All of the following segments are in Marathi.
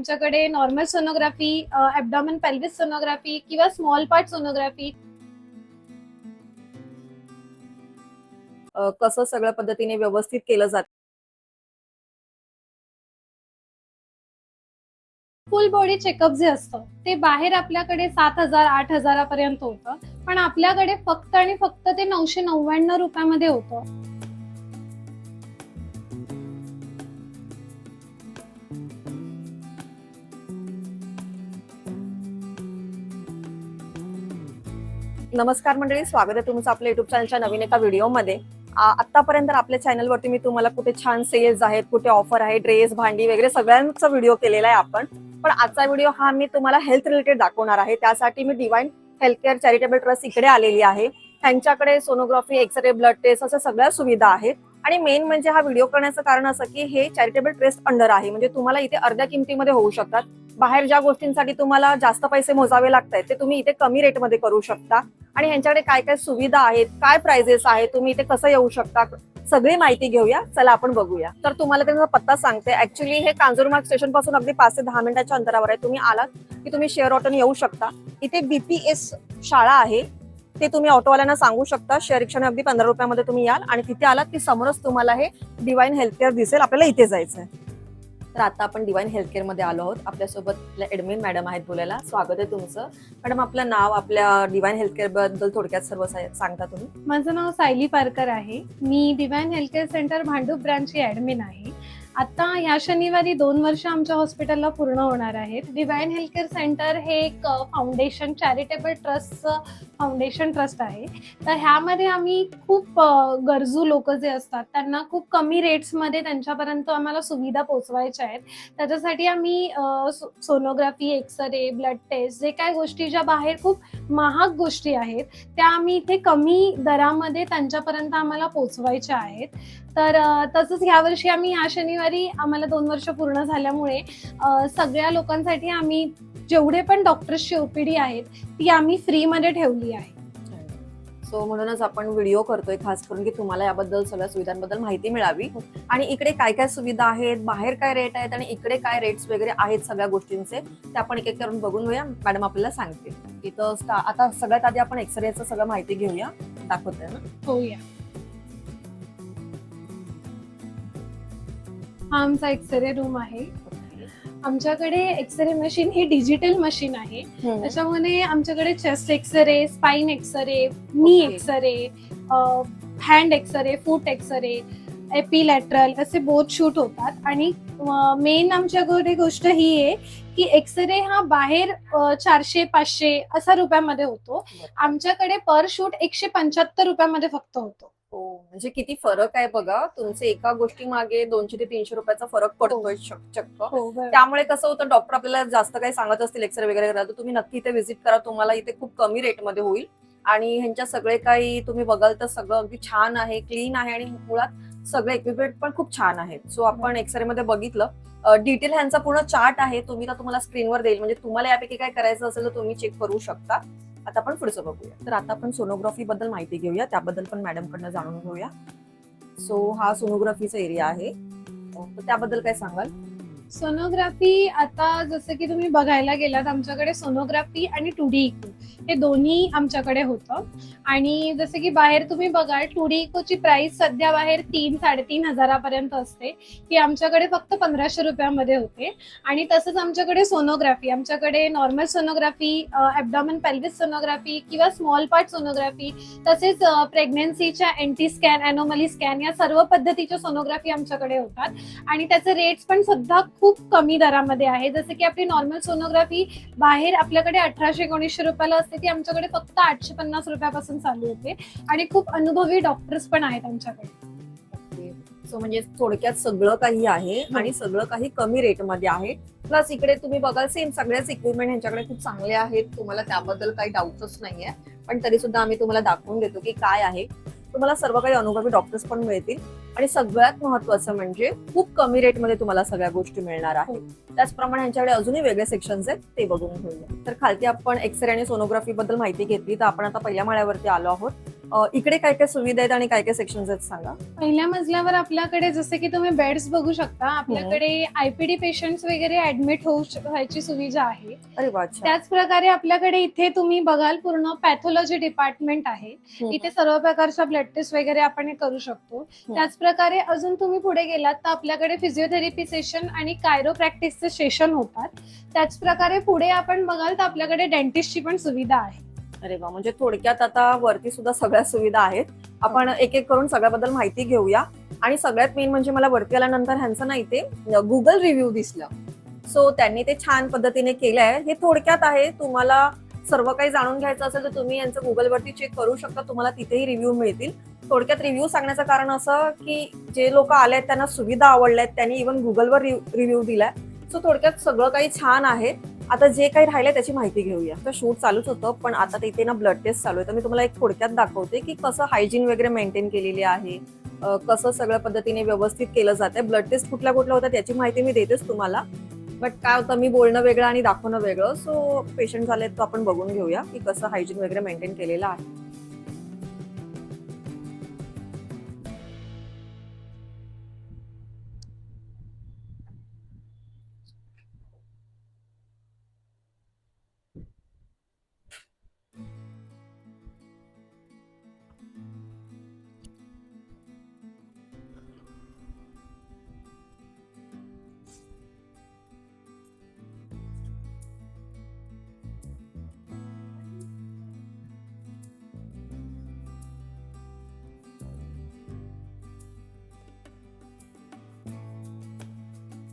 आमच्याकडे नॉर्मल सोनोग्राफी, ॲब्डॉमेन पेल्विस सोनोग्राफी किंवा स्मॉल पार्ट सोनोग्राफी. कसं सगळ्या पद्धतीने व्यवस्थित केलं जातं. फुल बॉडी चेकअप जे असतं ते बाहेर आपल्याकडे 7,000 8,000 पर्यंत होतं, पण आपल्याकडे फक्त आणि फक्त ते 999 रुपयामध्ये होतं. नमस्कार मंडळी, स्वागत आहे तुमचं आपल्या युट्यूब चॅनलच्या नवीन एका व्हिडिओमध्ये. आतापर्यंत आपल्या चॅनलवरती मी तुम्हाला कुठे छान सेल्स आहेत, कुठे ऑफर आहे, ड्रेस, भांडी वगैरे सगळ्यांचा व्हिडिओ केलेला आहे आपण. पण आजचा व्हिडिओ हा मी तुम्हाला हेल्थ रिलेटेड दाखवणार आहे. त्यासाठी मी डिवाइन हेल्थकेअर चॅरिटेबल ट्रस्ट इकडे आलेली आहे. त्यांच्याकडे सोनोग्राफी, एक्सरे, ब्लड टेस्ट अशा सगळ्या सुविधा आहेत. आणि मेन म्हणजे हा व्हिडिओ करण्याचं कारण असं की हे चॅरिटेबल ट्रस्ट अंडर आहे, म्हणजे तुम्हाला इथे अर्ध्या किमतीमध्ये होऊ शकतात. बाहेर ज्या गोष्टींसाठी तुम्हाला जास्त पैसे मोजावे लागतात ते तुम्ही इथे कमी रेटमध्ये करू शकता. आणि ह्यांच्याकडे काय काय सुविधा आहेत, काय प्राइजेस आहेत, तुम्ही इथे कसं येऊ शकता, सगळी माहिती घेऊया. चला आपण बघूया. तर तुम्हाला त्यांचा पत्ता सांगते. ऍक्च्युली हे कांजूरमार्ग स्टेशन पासून अगदी 5 ते 10 मिनिटाच्या अंतरावर आहे. तुम्ही आलात की तुम्ही शेअर ऑटोने येऊ शकता. इथे BPS शाळा आहे, ते तुम्ही ऑटोवाल्यांना सांगू शकता. शेअर रिक्षाने अगदी 15 रुपयामध्ये तुम्ही याल आणि तिथे आलात की समोरच तुम्हाला हे डिवाइन हेल्थकेअर दिसेल. आपल्याला इथे जायचं आहे. तर आता आपण डिवाइन हेल्थकेअर मध्ये आलो आहोत. आपल्यासोबत आपल्या ऍडमिन मॅडम आहेत बोलायला. स्वागत आहे तुमचं. मॅडम, आपलं नाव, आपल्या डिवाइन हेल्थकेअर बद्दल थोडक्यात सर्व सांगता तुम्ही? माझं नाव सायली पारकर आहे. मी डिवाइन हेल्थकेअर सेंटर भांडूप ब्रांचची ॲडमिन आहे. आता ह्या शनिवारी 2 वर्ष आमच्या हॉस्पिटलला पूर्ण होणार आहेत. डिवाइन हेल्थकेअर सेंटर हे एक फाउंडेशन, चॅरिटेबल ट्रस्टचं फाउंडेशन ट्रस्ट आहे. तर ह्यामध्ये आम्ही खूप गरजू लोक जे असतात त्यांना खूप कमी रेट्समध्ये त्यांच्यापर्यंत आम्हाला सुविधा पोहोचवायच्या आहेत. त्याच्यासाठी आम्ही सोनोग्राफी, एक्सरे, ब्लड टेस्ट, जे काय गोष्टी ज्या बाहेर खूप महाग गोष्टी आहेत त्या आम्ही इथे कमी दरामध्ये त्यांच्यापर्यंत आम्हाला पोहोचवायच्या आहेत. तर तसंच ह्या वर्षी आम्ही ह्या शनिवारी आम्हाला 2 वर्ष पूर्ण झाल्यामुळे सगळ्या लोकांसाठी आम्ही जेवढे पण डॉक्टर्सची OPD आहेत ती आम्ही फ्रीमध्ये ठेवली आहे. सो म्हणूनच आपण व्हिडिओ करतोय, खास करून की तुम्हाला याबद्दल सगळ्या सुविधांबद्दल माहिती मिळावी. आणि इकडे काय काय सुविधा आहेत, बाहेर काय रेट आहेत आणि इकडे काय रेट्स वगैरे आहेत सगळ्या गोष्टींचे, ते आपण एक एक करून बघून घेऊया. मॅडम आपल्याला सांगते. इथं आता सगळ्यात आधी आपण एक्सरेचं सगळं माहिती घेऊया. दाखवतोय ना? होऊया. हा आमचा एक्सरे रूम आहे. आमच्याकडे एक्सरे मशीन ही डिजिटल मशीन आहे. त्याच्यामध्ये आमच्याकडे चेस्ट एक्सरे, स्पाइन एक्सरे, नी एक्सरे, हँड एक्सरे, फूट एक्सरे, एपिलॅटरल असे बोथ शूट होतात. आणि मेन आमच्याकडे गोष्ट ही आहे की एक्सरे हा बाहेर 400-500 असा रुपयामध्ये होतो. आमच्याकडे पर शूट 175 रुपयामध्ये फक्त होतो. म्हणजे किती फरक आहे बघा. तुमचे एका गोष्टी मागे 200 ते 300 रुपयाचा फरक पडतोय चक्क. त्यामुळे कसं होतं, डॉक्टर आपल्याला जास्त काही सांगत असतील एक्सरे वगैरे करायला, तर तुम्ही नक्की इथे व्हिजिट करा. तुम्हाला इथे खूप कमी रेटमध्ये होईल. आणि ह्यांच्या सगळे काही तुम्ही बघाल तर सगळं अगदी छान आहे, क्लीन आहे आणि मुळात सगळे इक्विपमेंट पण खूप छान आहेत. सो आपण एक्सरे मध्ये बघितलं. डिटेल ह्यांचा पूर्ण चार्ट आहे, तुम्हाला स्क्रीनवर देईल. म्हणजे तुम्हाला यापैकी काय करायचं असेल तर तुम्ही चेक करू शकता. आता आपण पुढचं बघूया. तर आता आपण सोनोग्राफी बद्दल माहिती घेऊया, त्याबद्दल पण मॅडम कडनं जाणून घेऊया. सो हा सोनोग्राफीचा एरिया आहे, तर त्याबद्दल काय सांगाल? सोनोग्राफी आता जसं की तुम्ही बघायला गेलात, आमच्याकडे सोनोग्राफी आणि 2D इको हे दोन्ही आमच्याकडे होतं. आणि जसं की बाहेर तुम्ही बघाल 2D इकोची प्राइस सध्या बाहेर 3-3.5 हजारापर्यंत असते, ती आमच्याकडे फक्त 1500 रुपयामध्ये होते. आणि तसंच आमच्याकडे सोनोग्राफी, आमच्याकडे नॉर्मल सोनोग्राफी, ॲब्डॉमेन पेल्विस सोनोग्राफी किंवा स्मॉल पार्ट सोनोग्राफी, तसेच प्रेग्नन्सीच्या एंटी स्कॅन, ॲनोमली स्कॅन या सर्व पद्धतीच्या सोनोग्राफी आमच्याकडे होतात. आणि त्याचे रेट्स पण सुद्धा खूप कमी दरामध्ये आहे. जसं की आपली नॉर्मल सोनोग्राफी बाहेर आपल्याकडे 1800-1900 रुपयाला असते, ती आमच्याकडे फक्त 850 रुपयापासून चालू होते. आणि खूप अनुभवी डॉक्टर्स पण आहेत आमच्याकडे. सो म्हणजे थोडक्यात सगळं काही आहे आणि सगळं काही कमी रेटमध्ये आहे. प्लस इकडे तुम्ही बघाल सेम सगळ्याच इक्विपमेंट ह्यांच्याकडे खूप चांगले आहेत. तुम्हाला त्याबद्दल काही डाऊटच नाहीये. पण तरी सुद्धा आम्ही तुम्हाला दाखवून देतो की काय आहे. तुम्हाला सर्व काही अनुभवी डॉक्टर्स पण मिळतील. आणि सगळ्यात महत्वाचं म्हणजे खूप कमी रेटमध्ये तुम्हाला सगळ्या गोष्टी मिळणार आहेत. त्याचप्रमाणे यांच्याकडे अजूनही वेगळे सेक्शन्स आहेत, ते बघून घेऊया. तर खालती आपण एक्सरे आणि सोनोग्राफी बद्दल माहिती घेतली. तर आपण आता पहिल्या माळ्यावरती आलो आहोत. इकडे काय काय सुविधा आहेत आणि काय काय सेक्शन आहेत सांगा. पहिल्या मजल्यावर आपल्याकडे जसे की तुम्ही बेड्स बघू शकता, आपल्याकडे आयपीडी पेशंट्स वगैरे ऍडमिट व्हायची सुविधा आहे. अरे वा, अच्छा. त्याच प्रकारे आपल्याकडे इथे तुम्ही बघाल पूर्ण पॅथॉलॉजी डिपार्टमेंट आहे. इथे सर्व प्रकारच्या ब्लड टेस्ट वगैरे आपण हे करू शकतो. त्याच प्रकारे अजून तुम्ही पुढे गेलात तर आपल्याकडे फिजिओथेरपी सेशन आणि कायरोप्रॅक्टिसचे सेशन होतात. त्याच प्रकारे पुढे आपण बघाल तर आपल्याकडे डेंटिस्टची पण सुविधा आहे. अरे वा, म्हणजे थोडक्यात आता वरती सुद्धा सगळ्या सुविधा आहेत. आपण एक एक करून सगळ्याबद्दल माहिती घेऊया. आणि सगळ्यात मेन म्हणजे मला वरती आल्यानंतर ह्यांचं ना इथे गुगल रिव्ह्यू दिसलं. सो त्यांनी ते छान पद्धतीने केलंय. हे थोडक्यात आहे, तुम्हाला सर्व काही जाणून घ्यायचं असेल तर तुम्ही यांचं गुगलवरती चेक करू शकता, तुम्हाला तिथेही रिव्ह्यू मिळतील. थोडक्यात रिव्ह्यू सांगण्याचं कारण असं की जे लोक आले आहेत त्यांना सुविधा आवडल्या आहेत, त्यांनी इव्हन गुगलवर रिव्ह्यू दिलाय. सो थोडक्यात सगळं काही छान आहे. आता जे काही राहिलंय त्याची माहिती घेऊया. तर शूट चालूच होतं, पण आता तिथे ना ब्लड टेस्ट चालू आहे. तर मी तुम्हाला एक थोडक्यात दाखवते की कसं हायजीन वगैरे मेंटेन केलेली आहे, कसं सगळ्या पद्धतीने व्यवस्थित केलं जातंय. ब्लड टेस्ट कुठल्या कुठल्या होतात याची माहिती मी देतेच तुम्हाला. बट काय होतं, मी बोलणं वेगळं आणि दाखवणं वेगळं. सो पेशंट झाले तर आपण बघून घेऊया की कसं हायजीन वगैरे मेंटेन केलेलं आहे.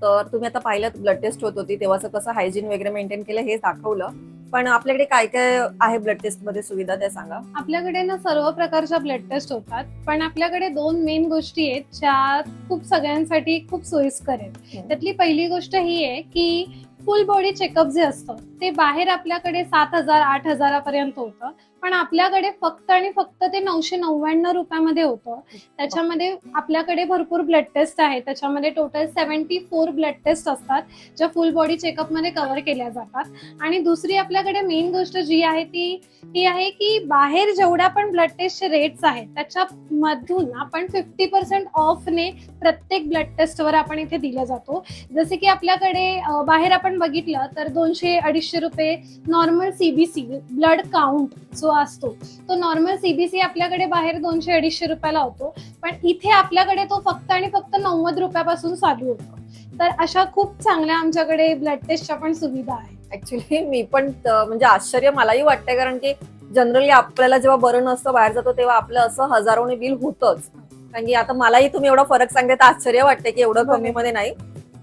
तर तुम्ही आता पाहिलं ब्लड टेस्ट होत होती तेव्हाचं कसं हायजीन वगैरे मेंटेन केलं हे दाखवलं. पण आपल्याकडे काय काय आहे ब्लड टेस्ट मध्ये सुविधा ते सांगा. आपल्याकडे ना सर्व प्रकारच्या ब्लड टेस्ट होतात, पण आपल्याकडे दोन मेन गोष्टी आहेत ज्या खूप सगळ्यांसाठी खूप सोयीस्कर आहेत. त्यातली पहिली गोष्ट ही आहे की फुल बॉडी चेकअप जे असतं ते बाहेर आपल्याकडे 7,000 8,000 होतं, पण आपल्याकडे फक्त आणि फक्त ते 999 रुपयामध्ये होतं. त्याच्यामध्ये आपल्याकडे भरपूर ब्लड टेस्ट आहेत. त्याच्यामध्ये टोटल 74 ब्लड टेस्ट असतात ज्या फुल बॉडी चेकअप मध्ये कव्हर केल्या जातात. आणि दुसरी आपल्याकडे मेन गोष्ट जी आहे ती आहे की बाहेर जेवढ्या पण ब्लड टेस्टचे रेट्स आहेत त्याच्यामधून आपण 50% ऑफने प्रत्येक ब्लड टेस्टवर आपण इथे दिला जातो. जसे की आपल्याकडे बाहेर आपण बघितलं तर 200-250 रुपये नॉर्मल सीबीसी ब्लड काउंट जो असतो तो नॉर्मल सीबीसी आपल्याकडे बाहेर 200-250 रुपयाला होतो, पण इथे आपल्याकडे तो फक्त आणि फक्त 90 रुपयापासून चालू होतो. तर अशा खूप चांगल्या आमच्याकडे ब्लड टेस्टच्या पण सुविधा आहेत. ऍक्च्युली मी पण म्हणजे आश्चर्य मलाही वाटतंय, कारण की जनरली आपल्याला जेव्हा बरं नसतं बाहेर जातो तेव्हा आपलं असं हजारोने बिल होतच. कारण की आता मलाही तुम्ही एवढा फरक सांगते तर आश्चर्य वाटतंय की एवढं कमी मध्ये नाही.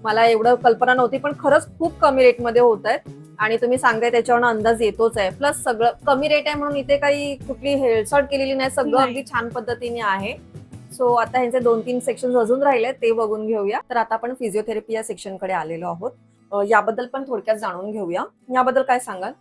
मला एवढं कल्पना नव्हती, पण खरंच खूप कमी रेटमध्ये होत आहेत. आणि तुम्ही सांगताय त्याच्यावर अंदाज येतोच आहे. प्लस सगळं कमी रेट आहे म्हणून इथे काही कुठली हेळसाड केलेली नाही, सगळं अगदी छान पद्धतीने आहे. सो आता ह्यांचे 2-3 सेक्शन अजून राहिले ते बघून घेऊया. तर आता आपण फिजिओथेरपी या सेक्शन कडे आलेलो आहोत. याबद्दल पण थोडक्यात जाणून घेऊया. याबद्दल काय सांगाल.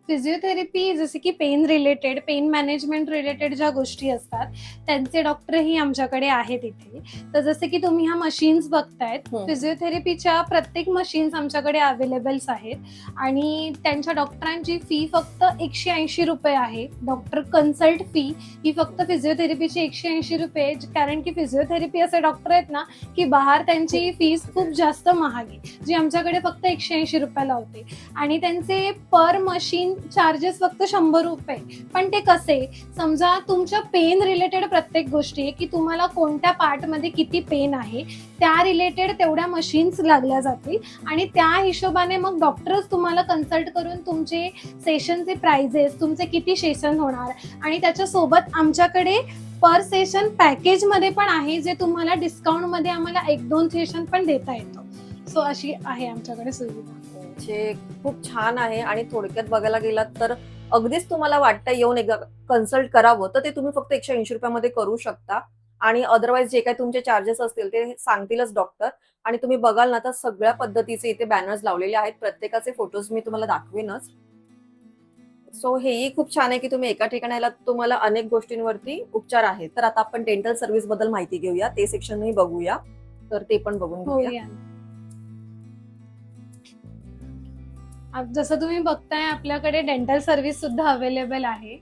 फिजिओथेरपी जसे की pen related, pen management related ज्या गोष्टी असतात त्यांचे डॉक्टरही आमच्याकडे आहेत इथे. तर जसे की तुम्ही ह्या मशीन्स बघतायत, फिजिओथेरपीच्या प्रत्येक मशीन्स आमच्याकडे अवेलेबल्स आहेत. आणि त्यांच्या डॉक्टरांची फी फक्त 180 रुपये आहे. डॉक्टर कन्सल्ट फी ही फक्त फिजिओथेरपीची 180 रुपये, कारण की फिजिओथेरपी असे डॉक्टर आहेत ना की बाहेर त्यांची फीस खूप जास्त महाग आहे, जी आमच्याकडे फक्त 180 रुपयाला होते. आणि त्यांचे पर मशीन चार्जेस फक्त 100 रुपये. पण ते कसे, समजा तुमच्या पेन रिलेटेड प्रत्येक गोष्टी की तुम्हाला कोणत्या पार्ट मध्ये किती पेन आहे त्या रिलेटेड तेवढ्या मशीन्स लागल्या जातील आणि त्या हिशोबाने मग डॉक्टर्स तुम्हाला कन्सल्ट करून तुमचे सेशनचे प्राइजेस, तुमचे किती सेशन होणार आणि त्याच्यासोबत आमच्याकडे पर सेशन पॅकेज मध्ये पण आहे जे तुम्हाला डिस्काउंट मध्ये आम्हाला 1-2 सेशन पण देता येतो. सो अशी आहे आमच्याकडे सुविधा. जे खूप छान आहे. आणि थोडक्यात बघायला गेलात तर अगदीच तुम्हाला वाटतं येऊन एकदा कन्सल्ट करावं तर ते तुम्ही फक्त 180 रुपयामध्ये करू शकता. आणि अदरवाईज जे काही तुमचे चार्जेस असतील ते सांगतीलच डॉक्टर. आणि तुम्ही बघाल ना तर सगळ्या पद्धतीचे इथे बॅनर्स लावलेले आहेत, प्रत्येकाचे फोटोज मी तुम्हाला दाखवेनच. सो हेही खूप छान आहे की तुम्ही एका ठिकाणी आलात, तुम्हाला अनेक गोष्टींवरती उपचार आहेत. तर आता आपण डेंटल सर्व्हिस बद्दल माहिती घेऊया, ते सेक्शनही बघूया. तर ते पण बघून घेऊया. जसं तुम्ही बघताय आपल्याकडे डेंटल सर्व्हिस सुद्धा अवेलेबल आहे.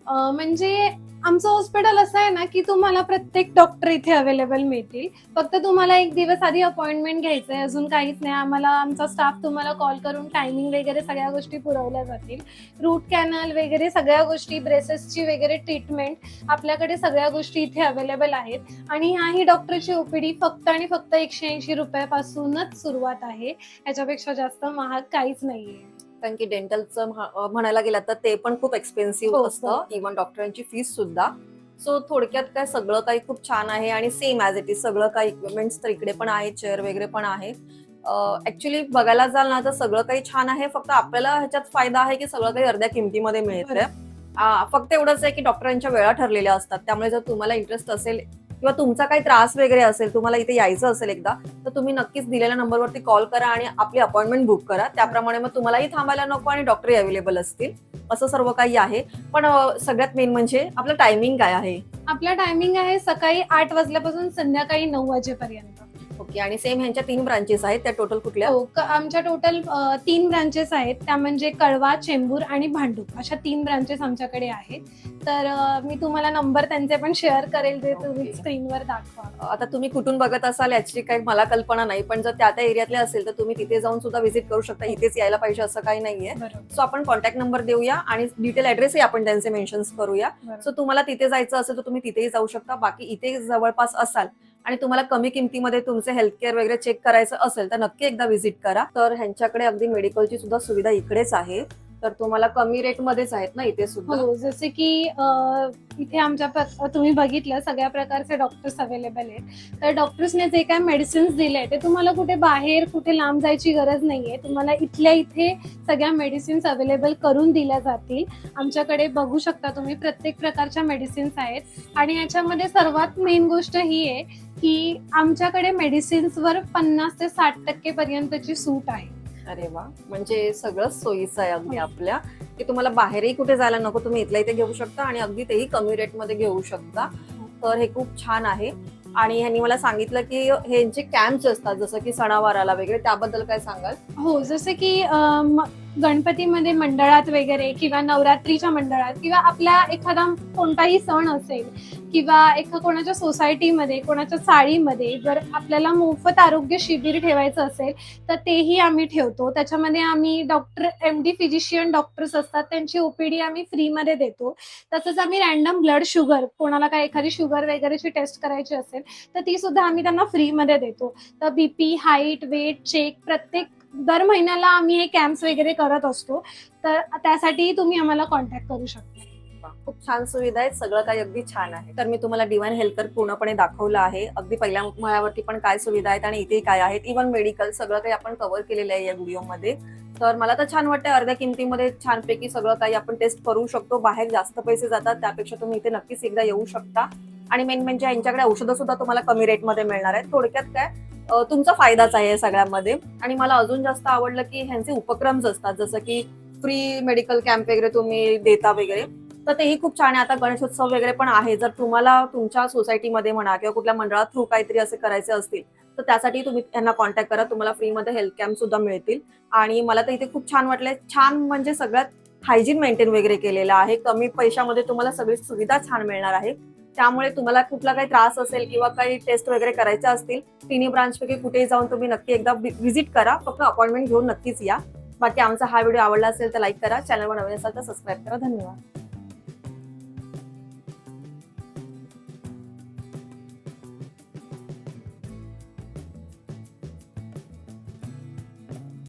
म्हणजे आमचं हॉस्पिटल असं आहे ना की तुम्हाला प्रत्येक डॉक्टर इथे अवेलेबल मिळतील. फक्त तुम्हाला एक दिवस आधी अपॉइंटमेंट घ्यायचं आहे, अजून काहीच नाही. आम्हाला आमचा स्टाफ तुम्हाला कॉल करून टायमिंग वगैरे सगळ्या गोष्टी पुरवल्या जातील. रूट कॅनल वगैरे सगळ्या गोष्टी, ब्रेसेसची वगैरे ट्रीटमेंट, आपल्याकडे सगळ्या गोष्टी इथे अवेलेबल आहेत. आणि ह्याही डॉक्टरची ओपीडी फक्त आणि फक्त 180 रुपयापासूनच सुरुवात आहे. याच्यापेक्षा जास्त महाग काहीच नाहीये. कारण की डेंटलचं म्हणायला गेलं तर ते पण खूप एक्सपेन्सिव्ह हो, असतं, हो. इव्हन डॉक्टरांची फीस सुद्धा. सो थोडक्यात काय सगळं काही खूप छान आहे आणि सेम ॲज इट इज सगळं काही इक्विपमेंट्स तर इकडे पण आहे, चेअर वगैरे पण आहे. ऍक्च्युली बघायला जाल ना तर सगळं काही छान आहे. फक्त आपल्याला ह्याच्यात फायदा आहे की सगळं काही अर्ध्या किमतीमध्ये मिळतंय. फक्त एवढंच आहे की डॉक्टरांच्या वेळा ठरलेल्या असतात. त्यामुळे जर तुम्हाला इंटरेस्ट असेल किंवा तुमचा काही त्रास वगैरे असेल, तुम्हाला इथे यायचं असेल एकदा, तर तुम्ही नक्कीच दिलेल्या नंबरवरती कॉल करा आणि आपली अपॉइंटमेंट बुक करा. त्याप्रमाणे मग तुम्हालाही थांबायला नको आणि डॉक्टरही अवेलेबल असतील. असं सर्व काही आहे. पण सगळ्यात मेन म्हणजे आपलं टायमिंग काय आहे? आपला टायमिंग आहे सकाळी 8 वाजल्यापासून संध्याकाळी 9 वाजेपर्यंत. ओके. आणि सेम ह्यांच्या 3 ब्रांचेस आहेत, त्या टोटल कुठल्या? हो, आमच्या टोटल 3 ब्रांचेस आहेत. त्या म्हणजे कळवा, चेंबूर आणि भांडूप अशा 3 ब्रांचेस आमच्याकडे आहेत. तर मी तुम्हाला नंबर त्यांचे पण शेअर करेल, जे तुम्ही Okay. स्क्रीनवर दाखवा. आता तुम्ही कुठून बघत असाल याची काही मला कल्पना नाही, पण जर त्या एरियातले असेल तर तुम्ही तिथे जाऊन सुद्धा व्हिजिट करू शकता. इथेच यायला पाहिजे असं काही नाहीये. बरोबर, सो आपण कॉन्टॅक्ट नंबर देऊया आणि डिटेल ऍड्रेसही आपण त्यांचे मेन्शन करूया. बरोबर. सो तुम्हाला तिथे जायचं असेल तर तुम्ही तिथेही जाऊ शकता. बाकी इथे जवळपास असाल आणि तुम्हाला कमी किमतीमध्ये तुमचे हेल्थ केअर वगैरे चेक करायचं असेल तर नक्की एकदा व्हिजिट करा. तर ह्यांच्याकडे अगदी मेडिकलची सुद्धा सुविधा इकडेच आहे. तर तुम्हाला कमी रेटमध्येच आहेत ना इथे सुद्धा? हो, जसे की इथे तुम्ही बघितलं सगळ्या प्रकारचे डॉक्टर्स अवेलेबल आहेत. तर डॉक्टर्सने जे काय मेडिसिन्स दिले ते तुम्हाला कुठे बाहेर कुठे लांब जायची गरज नाहीये. तुम्हाला इथल्या इथे सगळ्या मेडिसिन्स अवेलेबल करून दिल्या जातील. आमच्याकडे बघू शकता तुम्ही प्रत्येक प्रकारच्या मेडिसिन्स आहेत. आणि याच्यामध्ये सर्वात मेन गोष्ट ही आहे की आमच्याकडे मेडिसिन्सवर 50 ते 60% पर्यंतची सूट आहे. अरे वा, म्हणजे सगळंच सोयीचं आहे अगदी आपल्या, की तुम्हाला बाहेरही कुठे जायला नको, तुम्ही इथल्या इथे घेऊ शकता आणि अगदी तेही कमी रेटमध्ये घेऊ शकता. तर हे खूप छान आहे. आणि ह्यांनी मला सांगितलं की हे जे कॅम्प्स असतात जसं की सणावाराला वगैरे, त्याबद्दल काय सांगाल? हो, जसे की गणपतीमध्ये मंडळात वगैरे किंवा नवरात्रीच्या मंडळात किंवा आपला एखादा कोणताही सण असेल किंवा कोणाच्या सोसायटीमध्ये, कोणाच्या चाळीमध्ये जर आपल्याला मोफत आरोग्य शिबिर ठेवायचं असेल तर तेही आम्ही ठेवतो. त्याच्यामध्ये आम्ही डॉक्टर, MD फिजिशियन डॉक्टर्स असतात, त्यांची ओपीडी आम्ही फ्रीमध्ये देतो. तसंच आम्ही रॅन्डम ब्लड शुगर, कोणाला काय एखादी शुगर वगैरेची टेस्ट करायची असेल तर ती सुद्धा आम्ही त्यांना फ्रीमध्ये देतो. तर BP, हाईट, वेट चेक दर महिन्याला आम्ही हे कॅम्प्स वगैरे करत असतो. तर त्यासाठी तुम्ही आम्हाला कॉन्टॅक्ट करू शकता. खूप छान सुविधा आहेत, सगळं काही अगदी छान आहे. तर मी तुम्हाला डिवाइन हेल्थ केअर पूर्णपणे दाखवलं आहे. अगदी पहिल्या मळ्यावरती पण काय सुविधा आहेत आणि इथे काय आहेत, इव्हन मेडिकल सगळं काही आपण कव्हर केलेलं आहे या व्हिडिओमध्ये. तर मला तर छान वाटतं, अर्ध्या किमतीमध्ये छानपैकी सगळं काही आपण टेस्ट करू शकतो. बाहेर जास्त पैसे जातात, त्यापेक्षा तुम्ही इथे नक्कीच एकदा येऊ शकता. आणि मेन म्हणजे यांच्याकडे औषधं सुद्धा तुम्हाला कमी रेटमध्ये मिळणार आहेत. थोडक्यात काय तुमचा फायदाच आहे या सगळ्यामध्ये. आणि मला अजून जास्त आवडलं की ह्यांचे उपक्रम असतात, जसं की फ्री मेडिकल कॅम्प वगैरे तुम्ही देता वगैरे, तर तेही खूप छान आहे. आता गणेशोत्सव वगैरे पण आहे. जर तुम्हाला तुमच्या सोसायटीमध्ये म्हणा किंवा कुठल्या मंडळात थ्रू काहीतरी असे करायचे असतील तर त्यासाठी तुम्ही यांना कॉन्टॅक्ट करा. तुम्हाला फ्रीमध्ये हेल्थ कॅम्प सुद्धा मिळतील. आणि मला तर इथे खूप छान वाटलंय. छान म्हणजे सगळ्यात हायजीन मेंटेन वगैरे केलेलं आहे. कमी पैशामध्ये तुम्हाला सगळी सुविधा छान मिळणार आहे. त्यामुळे तुम्हाला कुठला काही त्रास असेल किंवा काही टेस्ट वगैरे करायच्या असतील, तिन्ही ब्रांचपैकी कुठेही जाऊन तुम्ही नक्की एकदा व्हिजिट करा. फक्त अपॉइंटमेंट घेऊन नक्कीच या. बाकी आमचा हा व्हिडिओ आवडला असेल तर लाईक करा, चॅनलवर नवीन असाल तर सबस्क्राईब करा. धन्यवाद.